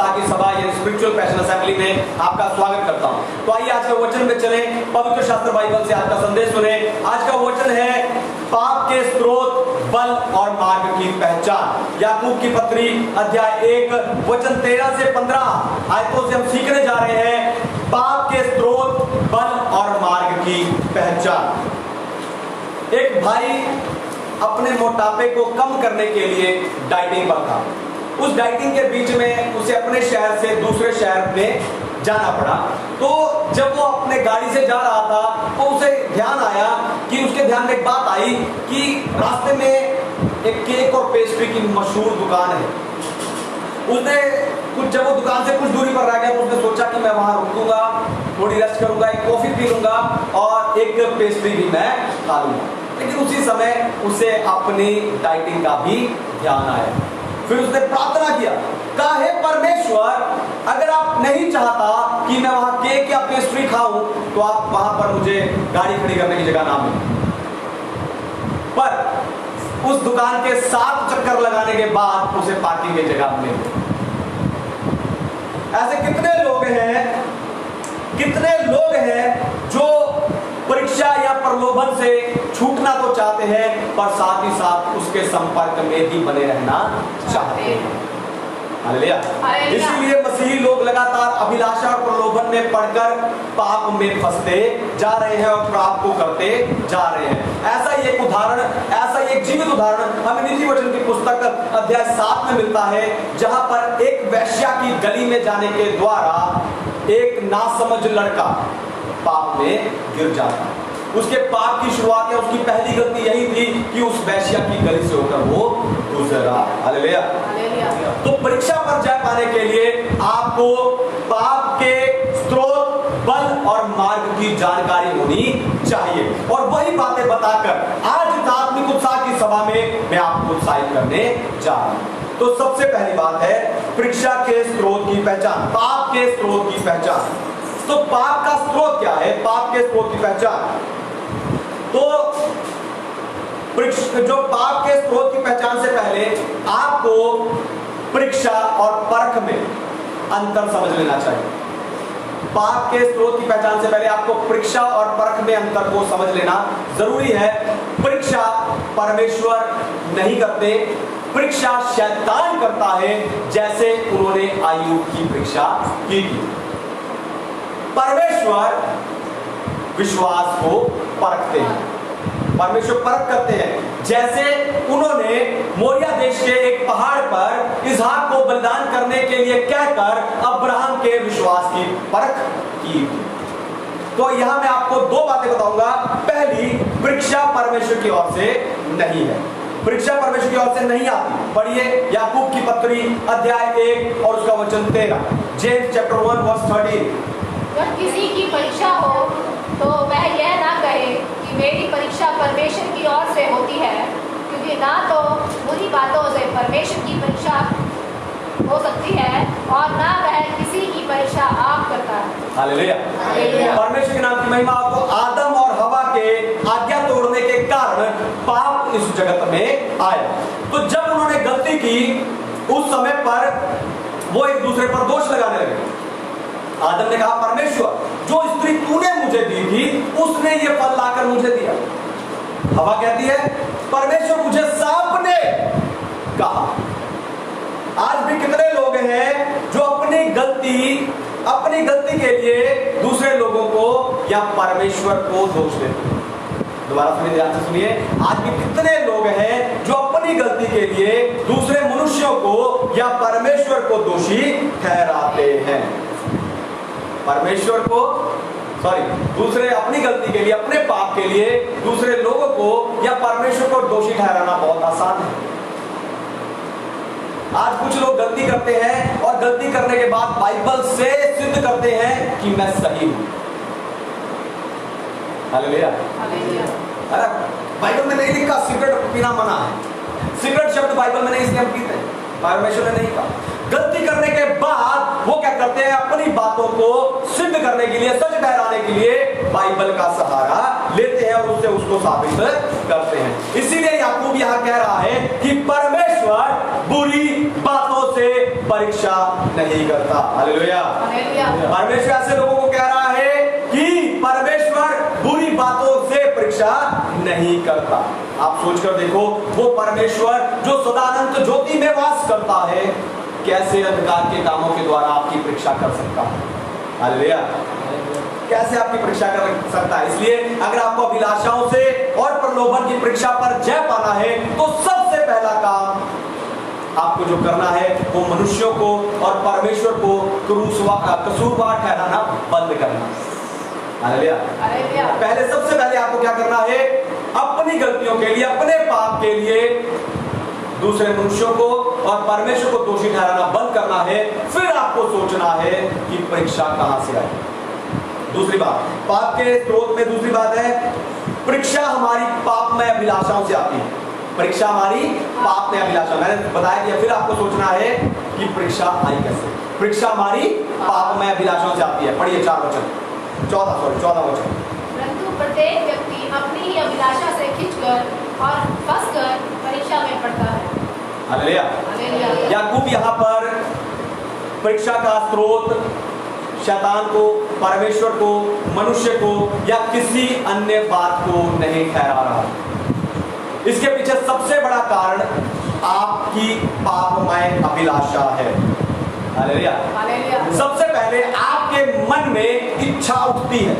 उत्साह की सभा या स्पिरिचुअल पैशन असेंबली में आपका स्वागत करता हूं। तो आइए आज के वचन में चले, पवित्र शास्त्र बाइबल से आज का संदेश सुने। आज का वचन है पाप के स्रोत, बल और मार्ग की पहचान। याकूब की पत्री अध्याय 1 वचन 13 से 15 आयतों से हम सीखने जा रहे हैं पाप के स्रोत, बल और मार्ग की पहचान। एक भाई अपने मोटापे को कम करने के लिए डाइटिंग पर था। उस डाइटिंग के बीच में उसे अपने शहर से दूसरे शहर में जाना पड़ा। तो जब वो अपने गाड़ी से जा रहा था तो उसे ध्यान आया कि उसके ध्यान में एक बात आई कि रास्ते में एक केक और पेस्ट्री की मशहूर दुकान है। उसने जब वो दुकान से कुछ दूरी पर रह गया तो उसने सोचा कि मैं वहां रुकूंगा, थोड़ी रेस्ट करूंगा, एक कॉफी पी लूंगा और एक पेस्ट्री भी मैं खा लूंगा। लेकिन उसी समय उसे अपनी डाइटिंग का भी ध्यान आया। फिर उसने प्रार्थना किया, कहा हे परमेश्वर, अगर आप नहीं चाहता कि मैं वहां केक या पेस्ट्री खाऊं तो आप वहां पर मुझे गाड़ी खड़ी करने की जगह ना मिले। पर उस दुकान के 7 चक्कर लगाने के बाद उसे पार्किंग की जगह मिली। ऐसे कितने लोग हैं जो परीक्षा या प्रलोभन से छूटना तो चाहते हैं पर साथ ही साथ उसके संपर्क में भी बने रहना चाहते हैं। हालेलुया। इसीलिए मसीही लोग लगातार अभिलाषा और प्रलोभन में पड़कर पाप में फंसते जा रहे हैं और पाप को करते जा रहे हैं। ऐसा ही एक जीवित उदाहरण हमें नीति वचन की पुस्तक अध्याय 7 में मिलता है, जहां पर एक वेश्या की गली में जाने के द्वारा एक नासमझ लड़का पाप में गिर जाता। उसके पाप की शुरुआत या उसकी पहली गलती यही थी कि उस वेश्या की गली से होकर वो गुजरा। हालेलुया। तो परीक्षा पर जा पाने के लिए आपको पाप के स्रोत, बल और मार्ग की जानकारी होनी चाहिए। और वही बातें बताकर आज आत्मिक उत्साह की सभा में मैं आपको उत्साहित करने जा रहा हूं। तो सबसे पहली बात है परीक्षा के स्रोत की पहचान, पाप के स्रोत की पहचान। तो पाप का स्रोत क्या है? पाप के स्रोत की पहचान। तो जो पाप के स्रोत की पहचान से पहले आपको परीक्षा और परख में अंतर समझ लेना चाहिए। पाप के स्रोत की पहचान से पहले आपको परीक्षा और परख में अंतर को समझ लेना जरूरी है। परीक्षा परमेश्वर नहीं करते, परीक्षा शैतान करता है, जैसे उन्होंने आय्यूब की परीक्षा की थी। परमेश्वर विश्वास को परखते हैं, परमेश्वर परख करते हैं, जैसे उन्होंने मोरिया देश के एक पहाड़ पर इसहाक को बलिदान करने के लिए कहकर अब्राहम के विश्वास की परख की। तो यहां मैं आपको 2 बातें बताऊंगा। पहली, परीक्षा परमेश्वर की ओर से नहीं है, परीक्षा परमेश्वर की ओर से नहीं आती। पढ़िए याकूब की पत्री अध्याय 1 और उसका वचन 13, जेम्स चैप्टर 1 वर्स 13। जब किसी की परीक्षा हो तो वह यह ना कहे कि मेरी परीक्षा परमेश्वर की ओर से होती है, क्योंकि ना तो बुरी बातों से परमेश्वर की परीक्षा हो सकती है और ना वह किसी की परीक्षा आप करता है। हालेलुया। परमेश्वर के नाम की महिमा हो। आदम और हवा के आज्ञा तोड़ने के कारण पाप इस जगत में आया। तो जब उन्होंने गलती की उस समय पर वो एक दूसरे पर दोष लगाने लगे। आदम ने कहा, परमेश्वर, जो स्त्री तूने मुझे दी थी उसने ये फल लाकर मुझे दिया। हवा कहती है, परमेश्वर, मुझे सांप ने कहा। आज भी कितने लोग हैं जो अपनी गलती के लिए दूसरे लोगों को या परमेश्वर को दोष देते हैं। दोबारा सुनिए, ध्यान से सुनिए। आज भी कितने लोग हैं जो अपनी गलती के लिए दूसरे मनुष्यों को या परमेश्वर को दोषी ठहराते हैं। दूसरे अपनी गलती के लिए, अपने पाप के लिए दूसरे लोगों को या परमेश्वर को दोषी ठहराना बहुत आसान है। आज कुछ लोग गलती करते हैं और गलती करने के बाद बाइबल से सिद्ध करते हैं कि मैं सही हूं। हालेलुया। अरे बाइबल में नहीं लिखा सिगरेट पीना मना है। सिगरेट शब्द बाइबल में नहीं, इसलिए हम पीते हैं, परमेश्वर ने नहीं कहा। गलती करने के बाद वो क्या करते हैं? अपनी बातों को सिद्ध करने के लिए, सच ठहराने के लिए बाइबल का सहारा लेते हैं और उससे उसको साबित करते हैं। इसीलिए याकूब यहां कह रहा है कि परमेश्वर परमेश्वर बुरी बातों से परीक्षा नहीं करता। हालेलुया। हालेलुया। परमेश्वर ऐसे लोगों को कह रहा है कि परमेश्वर बुरी बातों से परीक्षा नहीं करता। आप सोचकर देखो, वो परमेश्वर जो सदानंद ज्योति में वास करता है, कैसे अंधकार के कामों के द्वारा आपकी परीक्षा कर सकता है। हालेलुया। कैसे आपकी परीक्षा कर सकता है? इसलिए अगर आपको अभिलाषाओं से और प्रलोभन की परीक्षा पर जय पाना है, तो सबसे पहला काम आपको जो करना है वो मनुष्यों को और परमेश्वर को कसूरवार ठहराना बंद करना। हालेलुया। पहले सबसे पहले आपको क्या करना है? अपनी गलतियों के लिए, अपने पाप के लिए दूसरे मनुष्यों को और परमेश्वर को दोषी ठहराना बंद करना है। फिर आपको सोचना है कि परीक्षा कहां से आई। दूसरी बात, पाप के स्रोत में दूसरी बात है, परीक्षा हमारी पाप में अभिलाषाओं से आती है। परीक्षा हमारी पाप में अभिलाषा, मैंने बताया कि फिर आपको सोचना है कि परीक्षा आई कैसे। परीक्षा हमारी पाप में अभिलाषाओं से आती है। पढ़िए 14 वचन। परंतु प्रत्येक व्यक्ति अपनी ही अभिलाषा से खींचकर और फंसकर परीक्षा में पड़ता है। हालेलुया। हालेलुया। याकूब यहाँ पर परीक्षा का स्रोत शैतान को, परमेश्वर को, मनुष्य को या किसी अन्य बात को नहीं ठहरा रहा। इसके पीछे सबसे बड़ा कारण आपकी पापमय अभिलाषा है। हालेलुया। हालेलुया। सबसे पहले आपके मन में इच्छा उठती है।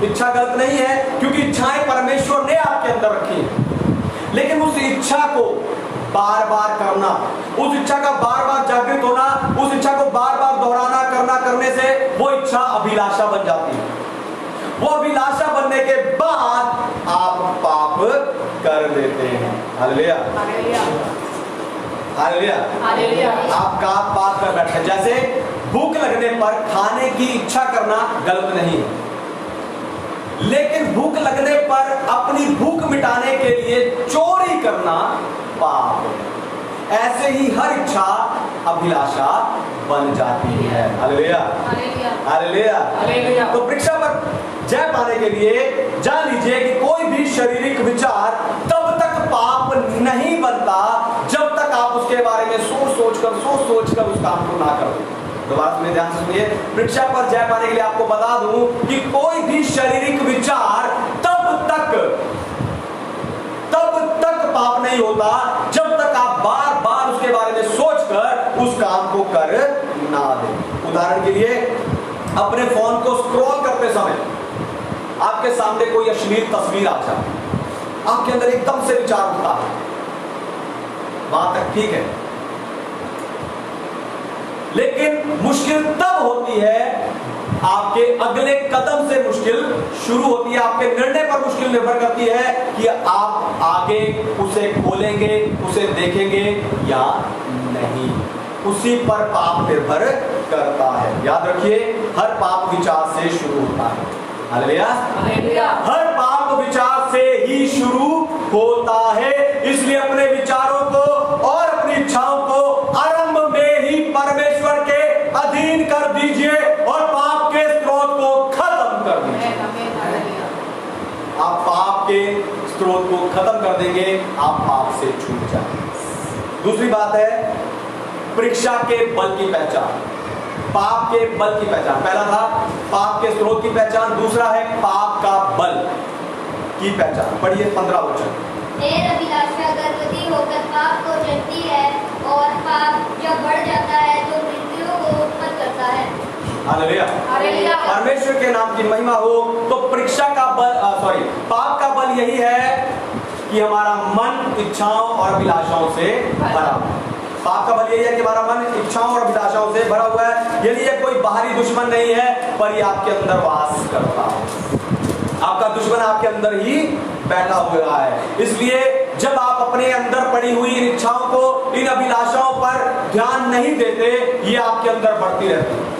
इच्छा गलत नहीं है, क्योंकि इच्छाएं परमेश्वर ने आपके अंदर रखी है, लेकिन उस इच्छा को बार बार करना, उस इच्छा का बार बार जागृत होना, उस इच्छा को बार बार दोहराना करने से वो इच्छा अभिलाषा बन जाती है। वो अभिलाषा बनने के बाद आप पाप कर देते हैं। हालेलुया। हालेलुया। हालेलुया। हालेलुया। आपका पाप कर बैठे। जैसे भूख लगने पर खाने की इच्छा करना गलत नहीं है, लेकिन भूख लगने पर अपनी भूख मिटाने के लिए चोरी करना पाप है। ऐसे ही हर इच्छा अभिलाषा बन जाती है। हालेलुया। हालेलुया। हालेलुया। हालेलुया। तो परीक्षा पर जय पाने के लिए जान लीजिए कि कोई भी शारीरिक विचार तब तक पाप नहीं बनता जब तक आप उसके बारे में सोच सोच कर उस काम को ना करो। दोबारा सुनिए, ध्यान से सुनिए। परीक्षा पर जय पाने के लिए आपको बता दूं कि कोई भी शारीरिक विचार तब तक पाप नहीं होता जब तक आप बार बार उसके बारे में सोचकर उस काम को कर ना दें। उदाहरण के लिए, अपने फोन को स्क्रॉल करते समय आपके सामने कोई अश्लील तस्वीर आ जाए, आपके अंदर एकदम से विचार उठता है। वहां तक ठीक है, लेकिन मुश्किल तब होती है, आपके अगले कदम से मुश्किल शुरू होती है। आपके निर्णय पर मुश्किल निर्भर करती है कि आप आगे उसे खोलेंगे, उसे देखेंगे या नहीं। उसी पर पाप निर्भर करता है। याद रखिए, हर पाप विचार से शुरू होता है। हालेलुया। हालेलुया। हर पाप विचार से ही शुरू होता है। इसलिए अपने विचारों को और अपनी इच्छाओं को आरंभ में ही परमेश्वर के अधीन कर दीजिए और पाप के स्रोत को खत्म कर दीजिए। आप पाप के स्रोत को खत्म कर देंगे, आप पाप से छूट जाएंगे। दूसरी बात है परीक्षा के बल की पहचान। पाप के बल की पहचान, पहला था पाप के स्रोत की पहचान, दूसरा है पाप का बल की पहचान। पढ़िए 15 वचन। देर अभिलाषा गर्भवती होकर पाप को जन्मती है और पाप जब बढ़ जाता है तो मृत्यु को उत्पन्न करता है। हालेलुया। हालेलुया। परमेश्वर के नाम की महिमा हो। तो परीक्षा का बल पाप का बल यही है कि हमारा मन इच्छाओं और अभिलाषाओं से भरा हुआ है। पाप का बल यही है कि हमारा मन इच्छाओं और अभिलाषाओं से भरा हुआ है। यदि ये कोई बाहरी दुश्मन नहीं है, पर ये आपके अंदर वास करता है। आपका दुश्मन आपके अंदर ही बैठा हुआ है। इसलिए जब आप अपने अंदर पड़ी हुई इन इच्छाओं को, इन अभिलाषाओं पर ध्यान नहीं देते, ये आपके अंदर बढ़ती रहती है,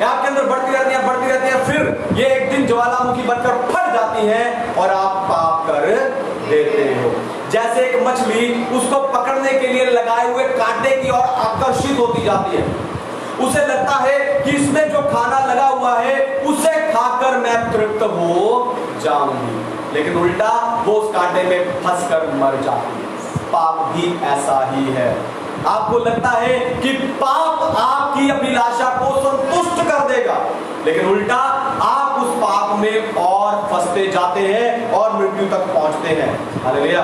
आपके अंदर बढ़ती रहती है। फिर ये एक दिन ज्वालामुखी बनकर फट जाती है और आप पाप कर देते हो। जैसे एक मछली उसको पकड़ने के लिए लगाए हुए कांटे की ओर आकर्षित होती जाती है। उसे लगता है कि इसमें जो खाना लगा हुआ है उसे खाकर मैं तृप्त हो जाऊंगी, लेकिन उल्टा वो उस कांटे में फंसकर मर जाती है। पाप भी ऐसा ही है। आपको लगता है कि पाप आपकी अभिलाषा को संतुष्ट कर देगा, लेकिन उल्टा आप उस पाप में और फंसते जाते हैं और मृत्यु तक पहुंचते हैं। हालेलुया।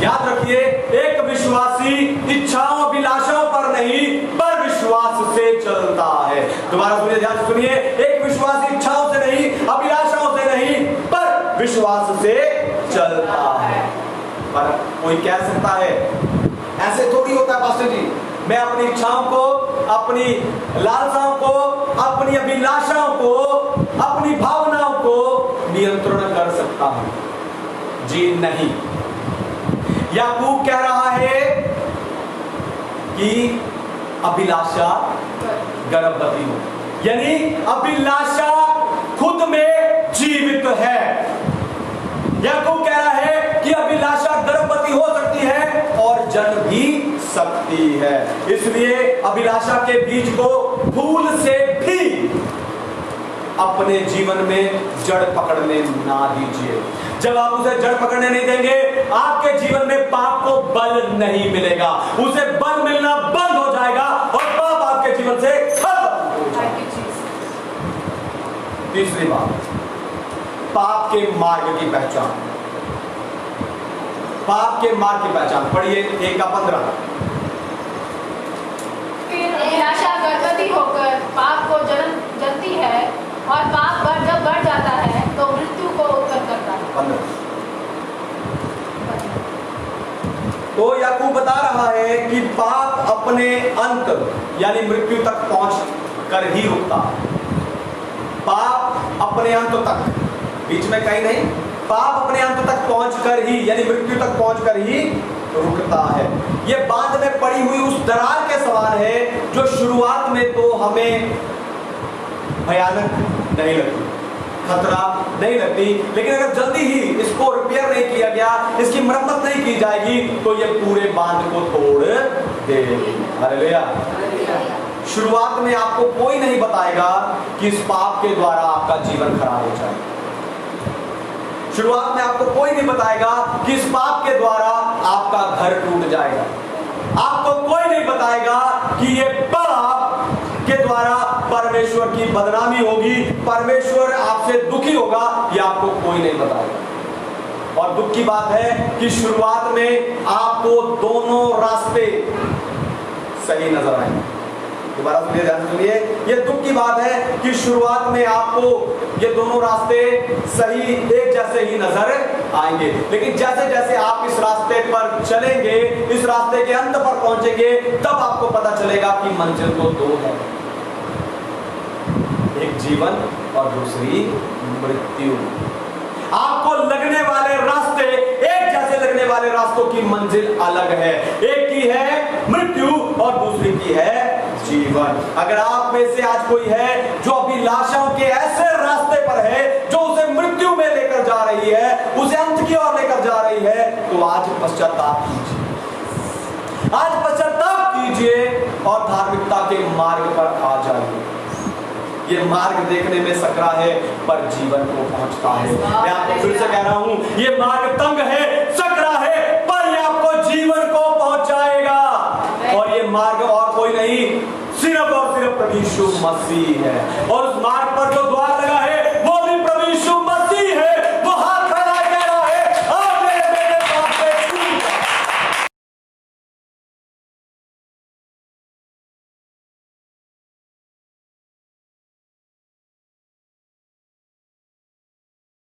याद रखिए, एक विश्वासी इच्छाओं अभिलाषाओं पर नहीं पर विश्वास से चलता है। दोबारा सुनिए, ध्यान से सुनिए, एक विश्वासी इच्छाओं से नहीं, अभिलाषाओं से नहीं पर विश्वास से चलता है। पर कोई कह सकता है ऐसे थोड़ी होता है पास्टर जी, मैं अपनी इच्छाओं को, अपनी लालसाओं को, अपनी अभिलाषाओं को, अपनी भावनाओं को नियंत्रण कर सकता हूं। जी नहीं, याकूब कह रहा है कि अभिलाषा गर्भवती हो, यानी अभिलाषा खुद में जीवित है। याकूब कह रहा है कि अभिलाषा गर्भवती हो सकती है और जन्म भी सकती है। इसलिए अभिलाषा के बीज को फूल से भी अपने जीवन में जड़ पकड़ने ना दीजिए। जब आप उसे जड़ पकड़ने नहीं देंगे, आपके जीवन में पाप को बल नहीं मिलेगा, उसे बल मिलना बंद हो जाएगा और पाप आपके जीवन से खत्म हो जाएगा। तीसरी बात, पाप के मार्ग की पहचान। पाप के मार्ग की पहचान पढ़िए 1:15। फिर अभिलाषा गर्भवती होकर पाप को जन्मती है और पाप जब बढ़ जाता है तो मृत्यु को उत्पन्न करता है। 15। तो याकूब बता रहा है कि पाप अपने अंत यानी मृत्यु तक पहुंच कर ही रुकता है। पाप अपने अंत तक, बीच में कहीं नहीं, पाप अपने अंत तक पहुंचकर ही यानी मृत्यु तक पहुंचकर ही रुकता है। यह बांध में पड़ी हुई उस दरार के समान है जो शुरुआत में तो हमें भयानक नहीं लगती, खतरा नहीं लगती, लेकिन अगर जल्दी ही इसको रिपेयर नहीं किया गया, इसकी मरम्मत नहीं की जाएगी तो यह पूरे बांध को तोड़ देगी। हालेलुया। शुरुआत में आपको कोई नहीं बताएगा कि इस पाप के द्वारा आपका जीवन खराब हो जाएगा। शुरुआत में आपको कोई नहीं बताएगा कि इस पाप के द्वारा आपका घर टूट जाएगा। आपको कोई नहीं बताएगा कि ये पाप के द्वारा परमेश्वर की बदनामी होगी, परमेश्वर आपसे दुखी होगा, ये आपको कोई नहीं बताएगा। और दुख की बात है कि शुरुआत में आपको दोनों रास्ते सही नजर आएंगे। दोबारा सुनिए, ध्यान से सुनिए, ये दुख की बात है कि शुरुआत में आपको ये दोनों रास्ते सही एक जैसे ही नजर आएंगे, लेकिन जैसे जैसे आप इस रास्ते पर चलेंगे, इस रास्ते के अंत पर पहुंचेंगे, तब आपको पता चलेगा कि मंजिल तो दो है, एक जीवन और दूसरी मृत्यु। आपको लगने वाले रास्ते, एक जैसे लगने वाले रास्तों की मंजिल अलग है। एक की है मृत्यु और दूसरी की है जीवन। अगर आप में से आज कोई है जो अभिलाषाओं के ऐसे रास्ते पर है जो उसे मृत्यु में लेकर जा रही है, उसे अंत की ओर लेकर जा रही है, तो आज पश्चाताप कीजिए, आज पश्चाताप कीजिए और धार्मिकता के मार्ग पर आ जाइए। ये मार्ग देखने में सकरा है पर जीवन को पहुंचता है। मैं आपको फिर से कह रहा हूं, ये मार्ग तंग है, सकरा है, पर ये आपको जीवन को पहुंचाएगा। और ये मार्ग और कोई नहीं, सिर्फ और सिर्फ प्रभु यीशु मसीह है। और उस मार्ग पर जो द्वार लगा है